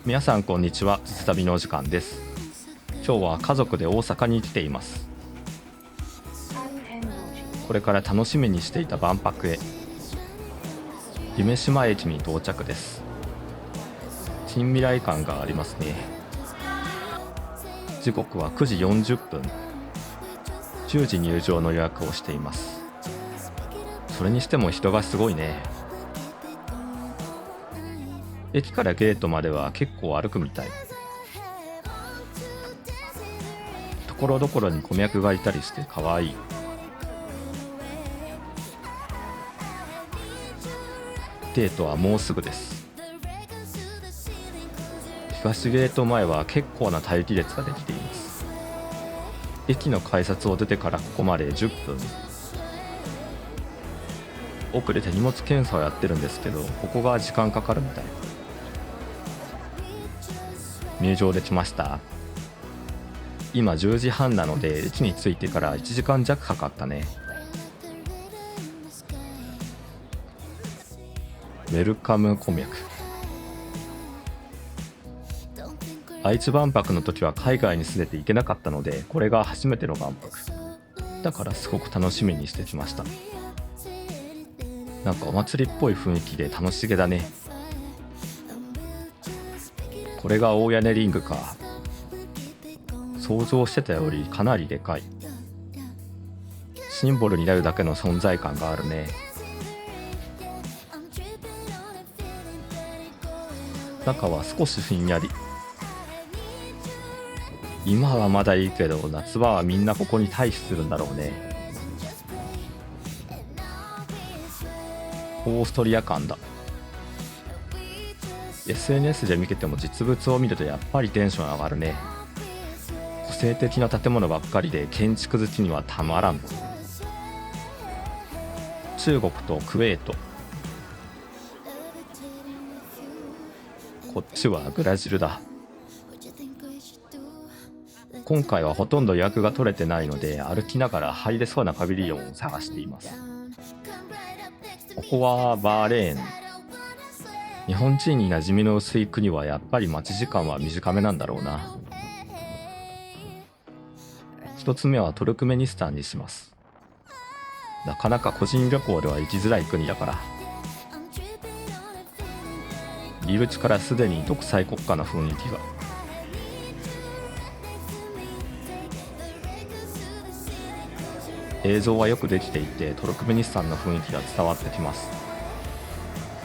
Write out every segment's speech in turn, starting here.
皆さんこんにちは。つ旅のお時間です。今日は家族で大阪に来ています。これから楽しみにしていた万博へ。夢洲駅に到着です。近未来感がありますね。時刻は9時40分。10時入場の予約をしています。それにしても人がすごいね。駅からゲートまでは結構歩くみたい。ところどころに子脈がいたりしてかわいい。デートはもうすぐです。東ゲート前は結構な待機列ができています。駅の改札を出てからここまで10分。奥で手荷物検査をやってるんですけど、ここが時間かかるみたい。入場できました。今10時半なので駅に着いてから1時間弱かかったね。ウェルカムコミャク。愛知万博の時は海外にすでて行けなかったので、これが初めての万博だからすごく楽しみにしてきました。なんかお祭りっぽい雰囲気で楽しげだね。これが大屋根リングか。想像してたよりかなりでかい。シンボルになるだけの存在感があるね。中は少しひんやり。今はまだいいけど、夏場はみんなここに退避するんだろうね。オーストリア感だ。SNS で見てても実物を見るとやっぱりテンション上がるね。個性的な建物ばっかりで建築好きにはたまらん。中国とクウェート。こっちはブラジルだ。今回はほとんど予約が取れてないので、歩きながら入れそうなパビリオンを探しています。ここはバーレーン。日本人に馴染みの薄い国はやっぱり待ち時間は短めなんだろうな。一つ目はトルクメニスタンにします。なかなか個人旅行では行きづらい国だから。入り口からすでに独裁国家の雰囲気が。映像はよくできていて、トルクメニスタンの雰囲気が伝わってきます。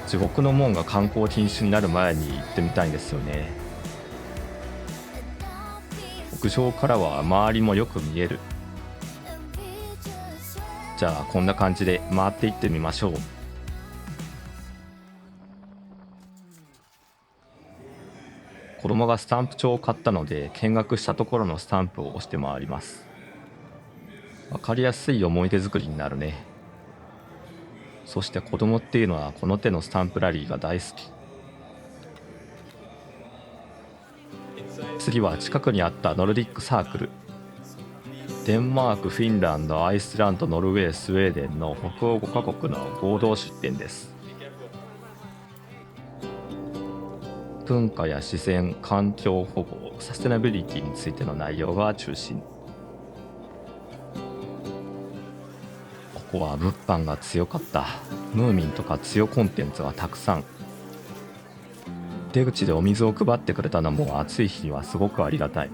地獄の門が観光禁止になる前に行ってみたいんですよね。屋上からは周りもよく見える。じゃあこんな感じで回っていってみましょう。子供がスタンプ帳を買ったので、見学したところのスタンプを押して回ります。わかりやすい思い出作りになるね。そして子供っていうのはこの手のスタンプラリーが大好き。次は近くにあったノルディックサークル。デンマーク、フィンランド、アイスランド、ノルウェー、スウェーデンの北欧5カ国の合同出展です。文化や自然、環境保護、サステナビリティについての内容が中心。ここは物販が強かった。ムーミンとか強コンテンツがたくさん。出口でお水を配ってくれたのも暑い日にはすごくありがたい。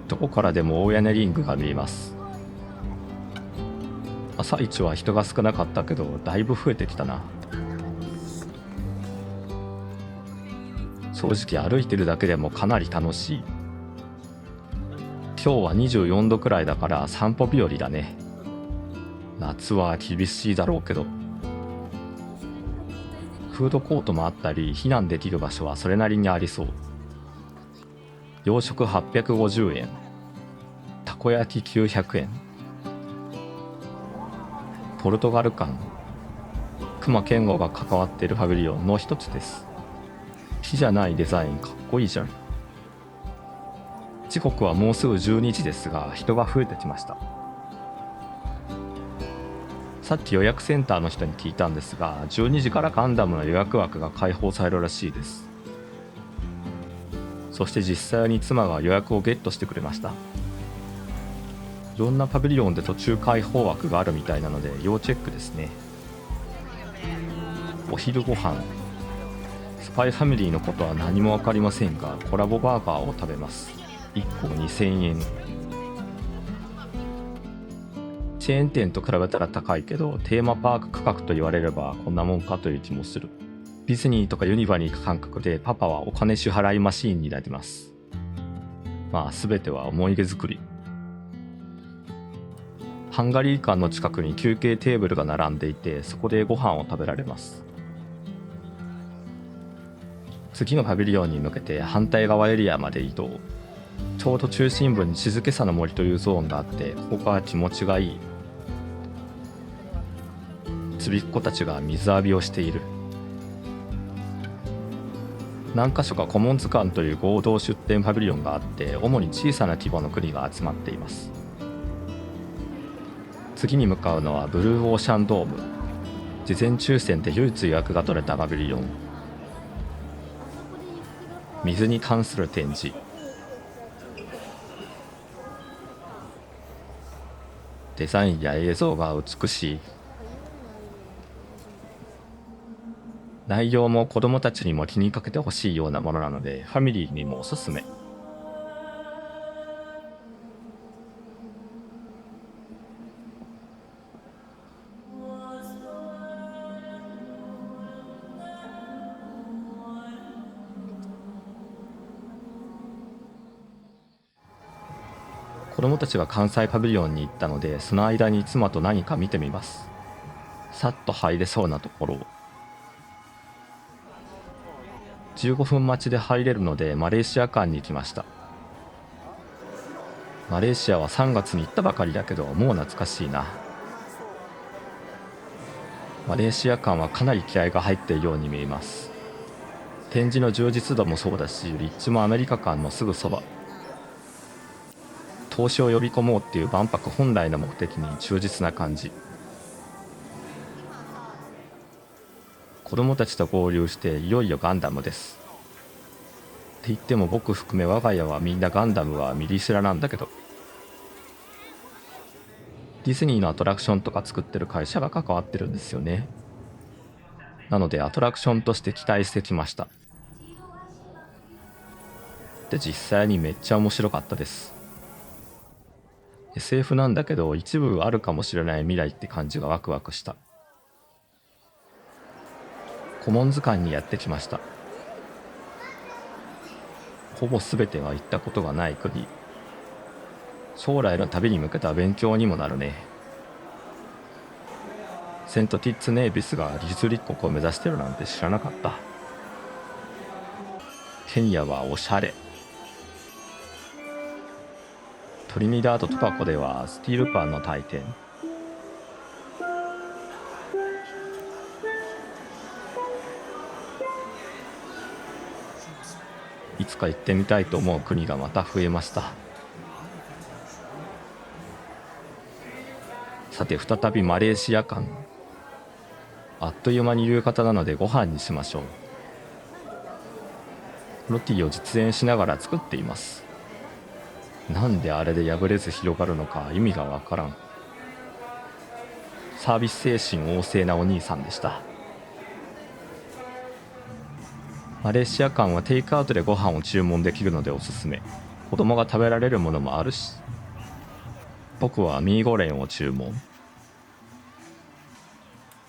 どこからでも大屋根リングが見えます。朝一は人が少なかったけど、だいぶ増えてきたな。正直歩いてるだけでもかなり楽しい。今日は24度くらいだから散歩日和だね。夏は厳しいだろうけど。フードコートもあったり、避難できる場所はそれなりにありそう。洋食850円。たこ焼き900円。ポルトガル館。隈研吾が関わっているパビリオンの一つです。木じゃないデザインかっこいいじゃん。時刻はもうすぐ12時ですが、人が増えてきました。さっき予約センターの人に聞いたんですが、12時からガンダムの予約枠が開放されるらしいです。そして実際に妻が予約をゲットしてくれました。いろんなパビリオンで途中開放枠があるみたいなので要チェックですね。お昼ご飯、スパイファミリーのことは何も分かりませんが、コラボバーガーを食べます。1個2000円。チェーン店と比べたら高いけど、テーマパーク価格と言われればこんなもんかという気もする。ディズニーとかユニバに行く感覚でパパはお金支払いマシーンになります。まあ全ては思い出作り。ハンガリー館の近くに休憩テーブルが並んでいて、そこでご飯を食べられます。次のパビリオンに向けて反対側エリアまで移動。ちょうど中心部に静けさの森というゾーンがあって、ここが気持ちがいい。ちびっ子たちが水浴びをしている。何か所かコモンズ館という合同出店パビリオンがあって、主に小さな規模の国が集まっています。次に向かうのはブルーオーシャンドーム。事前抽選で唯一予約が取れたパビリオン。水に関する展示。デザインや映像が美しい。内容も子供たちにも気にかけてほしいようなものなので、ファミリーにもおすすめ。子供たちは関西パビリオンに行ったので、その間に妻と何か見てみます。さっと入れそうなところを。15分待ちで入れるのでマレーシア館に行きました。マレーシアは3月に行ったばかりだけど、もう懐かしいな。マレーシア館はかなり気合が入っているように見えます。展示の充実度もそうだし、立地もアメリカ館のすぐそば。投資を呼び込もうっていう万博本来の目的に忠実な感じ。子供たちと合流していよいよガンダムです。って言っても僕含め我が家はみんなガンダムはミリ知らなんだけど、ディズニーのアトラクションとか作ってる会社が関わってるんですよね。なのでアトラクションとして期待してきました。で、実際にめっちゃ面白かったです。SF なんだけど一部あるかもしれない未来って感じがワクワクした。コモンズ館にやってきました。ほぼ全ては行ったことがない国。将来の旅に向けた勉強にもなるね。セント・キッツ・ネイビスが技術立国を目指してるなんて知らなかった。ケニアはおしゃれ。トリニダード・トバゴではスティールパンの祭典。いつか行ってみたいと思う国がまた増えました。さて再びマレーシア館。あっという間に夕方なのでご飯にしましょう。ロティを実演しながら作っています。なんであれで破れず広がるのか意味がわからん。サービス精神旺盛なお兄さんでした。マレーシア館はテイクアウトでご飯を注文できるのでおすすめ。子供が食べられるものもあるし。僕はミーゴレンを注文。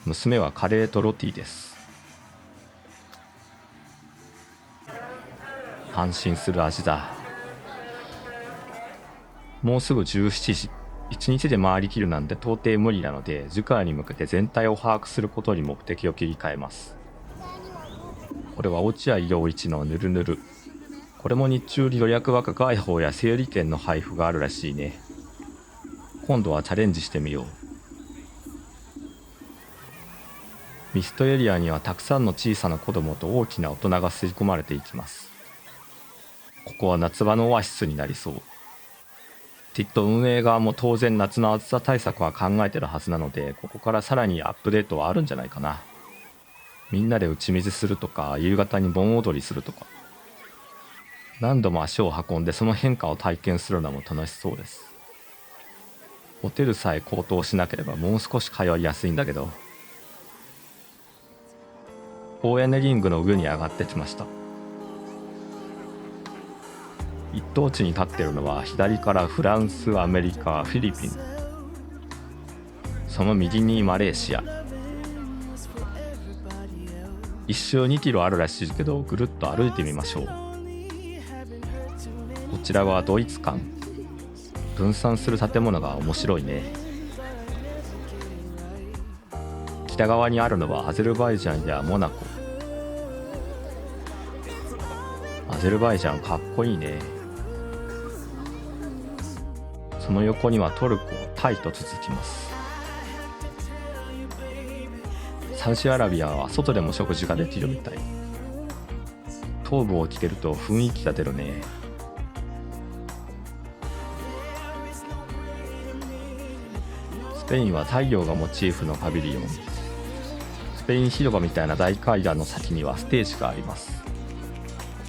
娘はカレーとロティです。安心する味だ。もうすぐ17時。1日で回りきるなんて到底無理なので、次回に向けて全体を把握することに目的を切り替えます。これは落合陽一のぬるぬる。これも日中予約枠開放や整理券の配布があるらしいね。今度はチャレンジしてみよう。ミストエリアにはたくさんの小さな子供と大きな大人が吸い込まれていきます。ここは夏場のオアシスになりそう。きっと運営側も当然夏の暑さ対策は考えてるはずなので、ここからさらにアップデートはあるんじゃないかな。みんなで打ち水するとか、夕方に盆踊りするとか、何度も足を運んでその変化を体験するのも楽しそうです。ホテルさえ高騰しなければもう少し通いやすいんだけど。大屋根リングの上に上がってきました。一等地に立っているのは左からフランス、アメリカ、フィリピン、その右にマレーシア。一周2キロあるらしいけど、ぐるっと歩いてみましょう。こちらはドイツ館。分散する建物が面白いね。北側にあるのはアゼルバイジャンやモナコ。アゼルバイジャンかっこいいね。その横にはトルコ、タイと続きます。サウジアラビアは外でも食事ができるみたい。頭部を着てると雰囲気が出るね。スペインは太陽がモチーフのパビリオン。スペイン広場みたいな大階段の先にはステージがあります。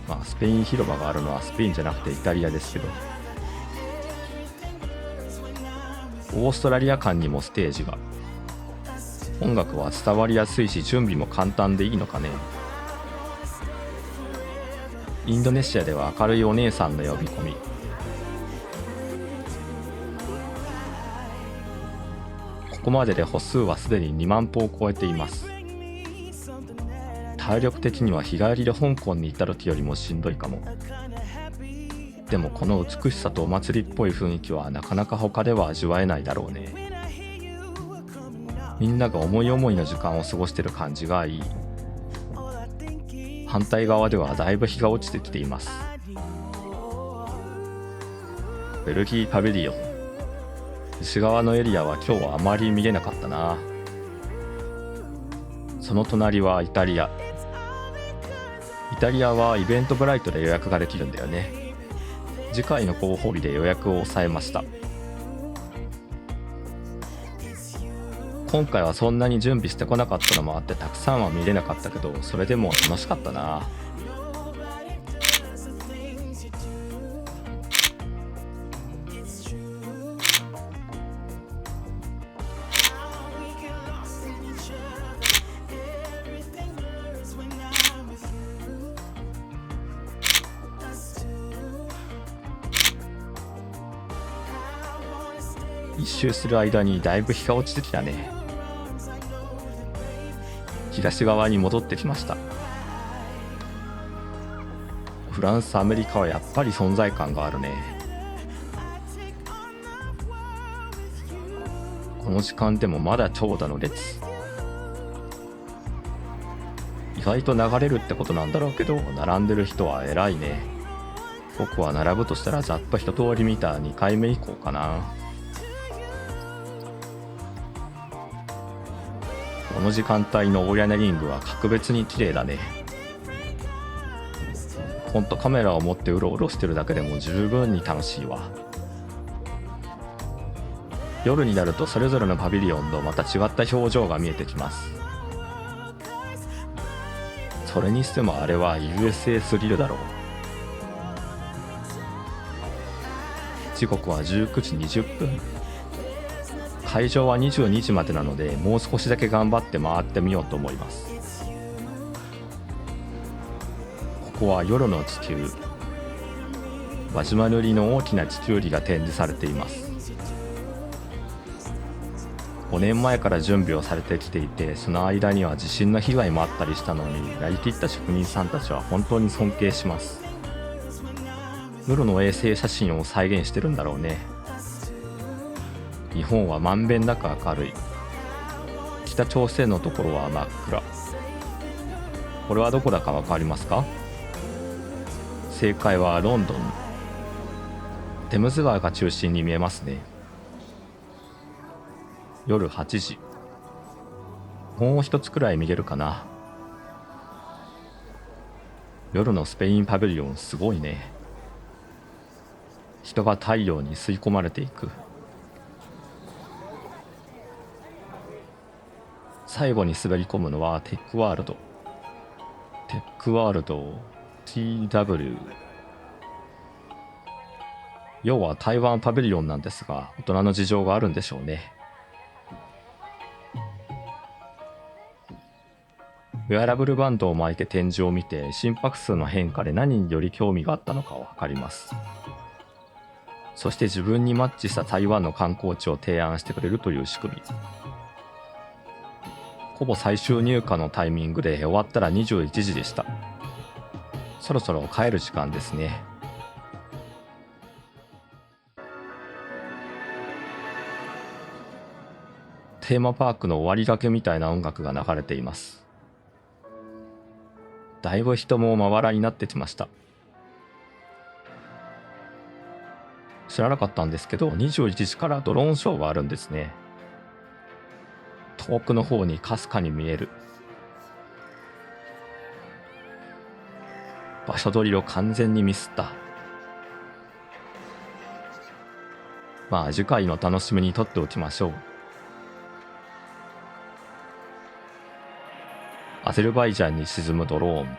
まあスペイン広場があるのはスペインじゃなくてイタリアですけど。オーストラリア館にもステージが。音楽は伝わりやすいし準備も簡単でいいのかね。インドネシアでは明るいお姉さんの呼び込み。ここまでで歩数はすでに2万歩を超えています。体力的には日帰りで香港に行った時よりもしんどいかも。でもこの美しさとお祭りっぽい雰囲気はなかなか他では味わえないだろうね。みんなが思い思いの時間を過ごしてる感じがいい。反対側ではだいぶ日が落ちてきています。ベルギーパビリオン。西側のエリアは今日はあまり見れなかったな。その隣はイタリア。イタリアはイベントブライトで予約ができるんだよね。次回の広報日で予約を抑えました。今回はそんなに準備してこなかったのもあってたくさんは見れなかったけど、それでも楽しかったな。一周する間にだいぶ日が落ちてきたね。東側に戻ってきました。フランス、アメリカはやっぱり存在感があるね。この時間でもまだ長蛇の列。意外と流れるってことなんだろうけど、並んでる人は偉いね。僕は並ぶとしたらざっと一通り見た2回目以降かな。この時間帯の大屋根リングは格別に綺麗だね。ほんとカメラを持ってうろうろしてるだけでも十分に楽しいわ。夜になるとそれぞれのパビリオンとまた違った表情が見えてきます。それにしてもあれは USA スリルだろう。時刻は19時20分。会場は22時までなので、もう少しだけ頑張って回ってみようと思います。ここは夜の地球。輪島塗りの大きな地球儀が展示されています。5年前から準備をされてきていて、その間には地震の被害もあったりしたのに、やりきった職人さんたちは本当に尊敬します。室の衛星写真を再現してるんだろうね。日本はまんべんなく明るい。北朝鮮のところは真っ暗。これはどこだかわかりますか？正解はロンドン。テムズ川が中心に見えますね。夜8時。もう一つくらい見れるかな。夜のスペインパビリオンすごいね。人が太陽に吸い込まれていく。最後に滑り込むのはテックワールド。テックワールド TW。要は台湾パビリオンなんですが、大人の事情があるんでしょうね。ウェアラブルバンドを巻いて展示を見て、心拍数の変化で何により興味があったのかを測ります。そして自分にマッチした台湾の観光地を提案してくれるという仕組み。ほぼ最終入荷のタイミングで終わったら21時でした。そろそろ帰る時間ですね。テーマパークの終わりがけみたいな音楽が流れています。だいぶ人もまばらになってきました。知らなかったんですけど、21時からドローンショーがあるんですね。遠くの方にかすかに見える。場所取りを完全にミスった。まあ次回の楽しみにとっておきましょう。アゼルバイジャンに沈むドローン。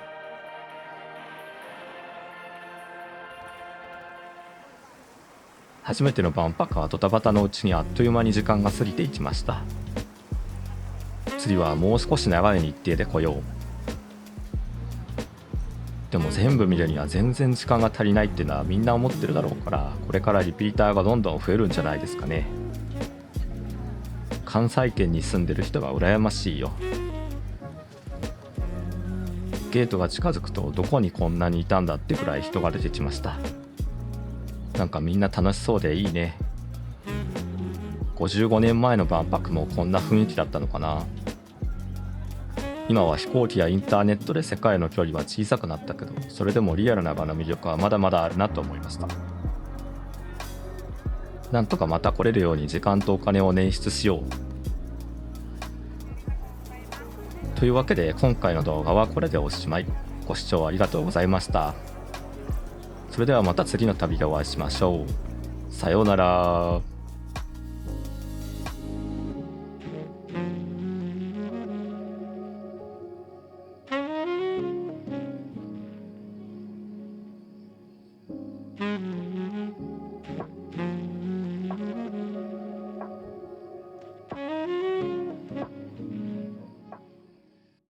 初めての万博はドタバタのうちにあっという間に時間が過ぎていきました。次はもう少し長い日程で来よう。でも全部見るには全然時間が足りないっていうのはみんな思ってるだろうから、これからリピーターがどんどん増えるんじゃないですかね。関西圏に住んでる人は羨ましいよ。ゲートが近づくとどこにこんなにいたんだってくらい人が出てきました。なんかみんな楽しそうでいいね。55年前の万博もこんな雰囲気だったのかな。今は飛行機やインターネットで世界の距離は小さくなったけど、それでもリアルな場の魅力はまだまだあるなと思いました。なんとかまた来れるように時間とお金を捻出しよう。というわけで今回の動画はこれでおしまい。ご視聴ありがとうございました。それではまた次の旅でお会いしましょう。さようなら。